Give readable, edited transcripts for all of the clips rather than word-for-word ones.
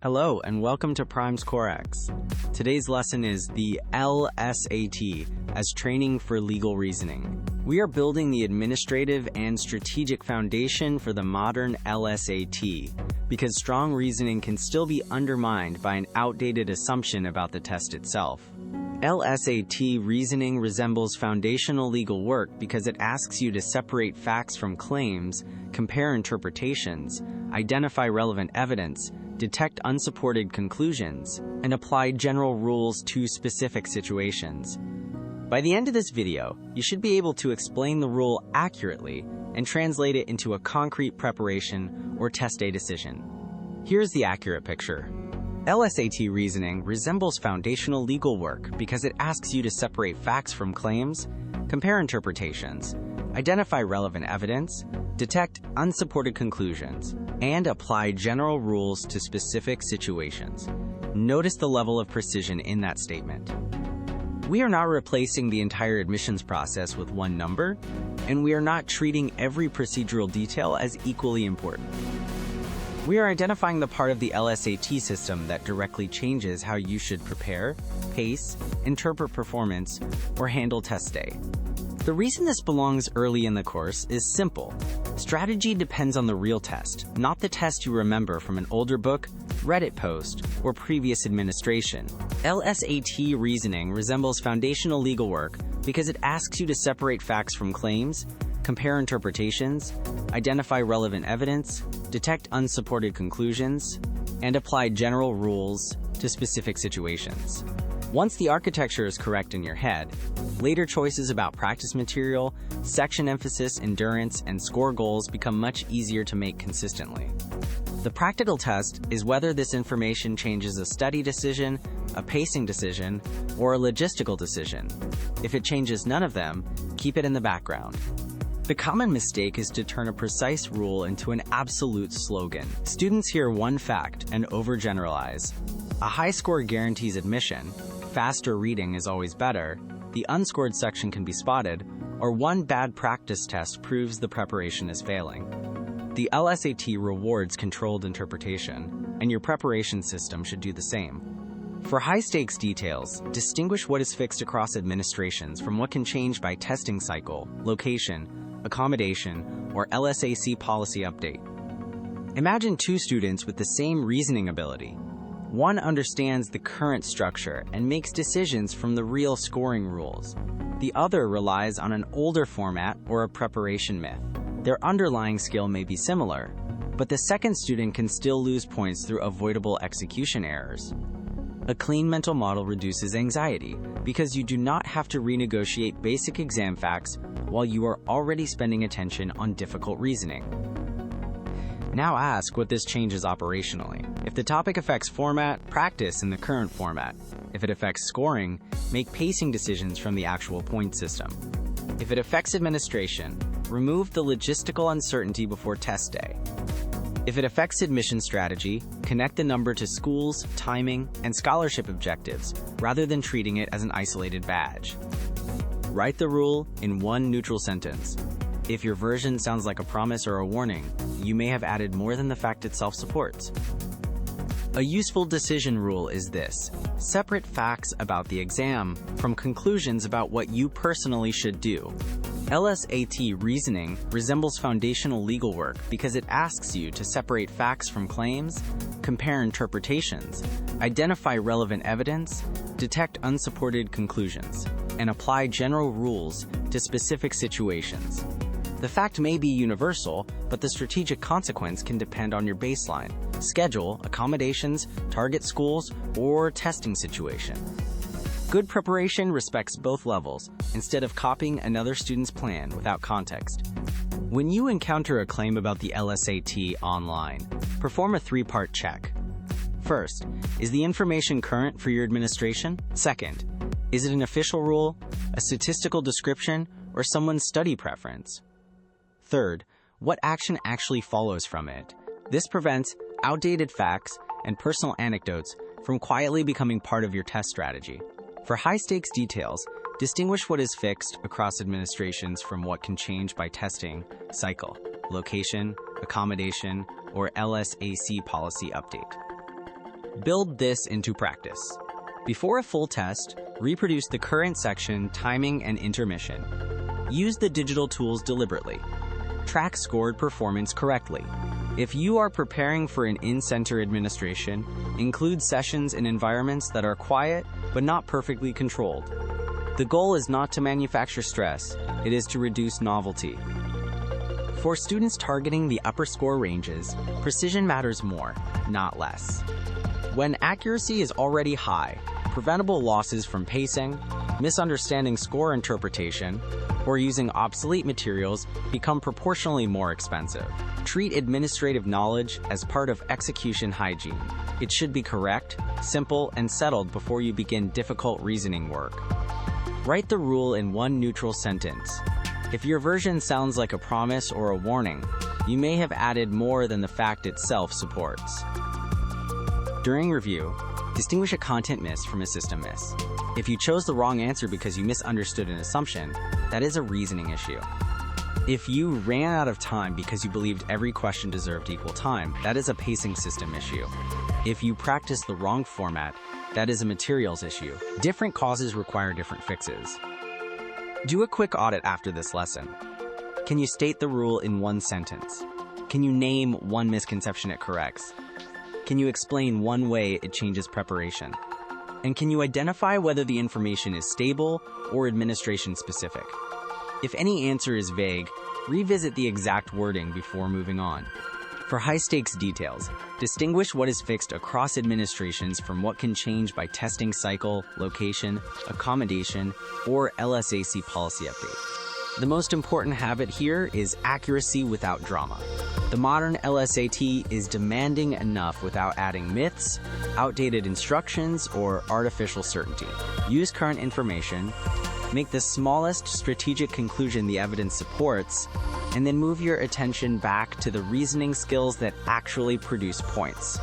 Hello and welcome to PrimeScoreX. Today's lesson is the LSAT as training for legal reasoning. We are building the administrative and strategic foundation for the modern LSAT because strong reasoning can still be undermined by an outdated assumption about the test itself. LSAT reasoning resembles foundational legal work because it asks you to separate facts from claims, compare interpretations, identify relevant evidence, detect unsupported conclusions, and apply general rules to specific situations. By the end of this video, you should be able to explain the rule accurately and translate it into a concrete preparation or test day decision. Here's the accurate picture. LSAT reasoning resembles foundational legal work because it asks you to separate facts from claims, compare interpretations, identify relevant evidence, detect unsupported conclusions, and apply general rules to specific situations. Notice the level of precision in that statement. We are not replacing the entire admissions process with one number, and we are not treating every procedural detail as equally important. We are identifying the part of the LSAT system that directly changes how you should prepare, pace, interpret performance, or handle test day. The reason this belongs early in the course is simple. Strategy depends on the real test, not the test you remember from an older book, Reddit post, or previous administration. LSAT reasoning resembles foundational legal work because it asks you to separate facts from claims, compare interpretations, identify relevant evidence, detect unsupported conclusions, and apply general rules to specific situations. Once the architecture is correct in your head, later choices about practice material, section emphasis, endurance, and score goals become much easier to make consistently. The practical test is whether this information changes a study decision, a pacing decision, or a logistical decision. If it changes none of them, keep it in the background. The common mistake is to turn a precise rule into an absolute slogan. Students hear one fact and overgeneralize. A high score guarantees admission, faster reading is always better, the unscored section can be spotted, or one bad practice test proves the preparation is failing. The LSAT rewards controlled interpretation, and your preparation system should do the same. For high-stakes details, distinguish what is fixed across administrations from what can change by testing cycle, location, accommodation, or LSAC policy update. Imagine two students with the same reasoning ability. One understands the current structure and makes decisions from the real scoring rules. The other relies on an older format or a preparation myth. Their underlying skill may be similar, but the second student can still lose points through avoidable execution errors. A clean mental model reduces anxiety because you do not have to renegotiate basic exam facts while you are already spending attention on difficult reasoning. Now ask what this changes operationally. If the topic affects format, practice in the current format. If it affects scoring, make pacing decisions from the actual point system. If it affects administration, remove the logistical uncertainty before test day. If it affects admission strategy, connect the number to schools, timing, and scholarship objectives rather than treating it as an isolated badge. Write the rule in one neutral sentence. If your version sounds like a promise or a warning, you may have added more than the fact itself supports. A useful decision rule is this: separate facts about the exam from conclusions about what you personally should do. LSAT reasoning resembles foundational legal work because it asks you to separate facts from claims, compare interpretations, identify relevant evidence, detect unsupported conclusions, and apply general rules to specific situations. The fact may be universal, but the strategic consequence can depend on your baseline, schedule, accommodations, target schools, or testing situation. Good preparation respects both levels, instead of copying another student's plan without context. When you encounter a claim about the LSAT online, perform a three-part check. First, is the information current for your administration? Second, is it an official rule, a statistical description, or someone's study preference? Third, what action actually follows from it? This prevents outdated facts and personal anecdotes from quietly becoming part of your test strategy. For high-stakes details, distinguish what is fixed across administrations from what can change by testing, cycle, location, accommodation, or LSAC policy update. Build this into practice. Before a full test, reproduce the current section, timing, and intermission. Use the digital tools deliberately. Track scored performance correctly. If you are preparing for an in-center administration, include sessions in environments that are quiet but not perfectly controlled. The goal is not to manufacture stress, it is to reduce novelty. For students targeting the upper score ranges, precision matters more, not less. When accuracy is already high, preventable losses from pacing, misunderstanding score interpretation, or using obsolete materials become proportionally more expensive. Treat administrative knowledge as part of execution hygiene. It should be correct, simple, and settled before you begin difficult reasoning work. Write the rule in one neutral sentence. If your version sounds like a promise or a warning, you may have added more than the fact itself supports. During review, distinguish a content miss from a system miss. If you chose the wrong answer because you misunderstood an assumption, that is a reasoning issue. If you ran out of time because you believed every question deserved equal time, that is a pacing system issue. If you practiced the wrong format, that is a materials issue. Different causes require different fixes. Do a quick audit after this lesson. Can you state the rule in one sentence? Can you name one misconception it corrects? Can you explain one way it changes preparation? And can you identify whether the information is stable or administration specific? If any answer is vague, revisit the exact wording before moving on. For high-stakes details, distinguish what is fixed across administrations from what can change by testing cycle, location, accommodation, or LSAT policy update. The most important habit here is accuracy without drama. The modern LSAT is demanding enough without adding myths, outdated instructions, or artificial certainty. Use current information, make the smallest strategic conclusion the evidence supports, and then move your attention back to the reasoning skills that actually produce points.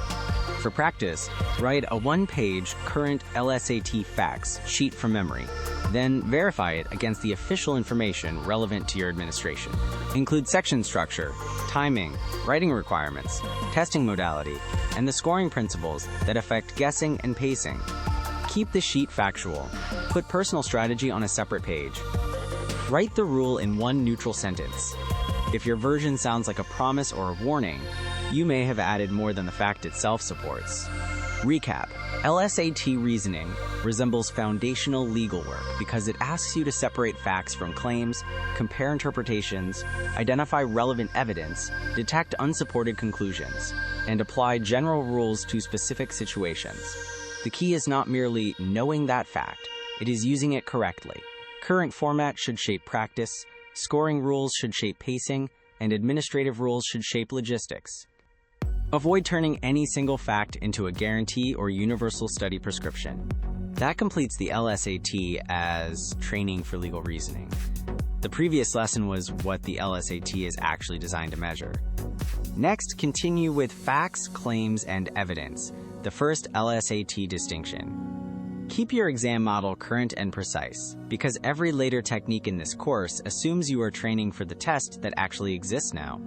For practice, write a one-page current LSAT facts sheet from memory. Then verify it against the official information relevant to your administration. Include section structure, timing, writing requirements, testing modality, and the scoring principles that affect guessing and pacing. Keep the sheet factual. Put personal strategy on a separate page. Write the rule in one neutral sentence. If your version sounds like a promise or a warning, you may have added more than the fact itself supports. Recap. LSAT reasoning resembles foundational legal work because it asks you to separate facts from claims, compare interpretations, identify relevant evidence, detect unsupported conclusions, and apply general rules to specific situations. The key is not merely knowing that fact, it is using it correctly. Current format should shape practice, scoring rules should shape pacing, and administrative rules should shape logistics. Avoid turning any single fact into a guarantee or universal study prescription. That completes the LSAT as training for legal reasoning. The previous lesson was what the LSAT is actually designed to measure. Next, continue with facts, claims, and evidence, the first LSAT distinction. Keep your exam model current and precise, because every later technique in this course assumes you are training for the test that actually exists now.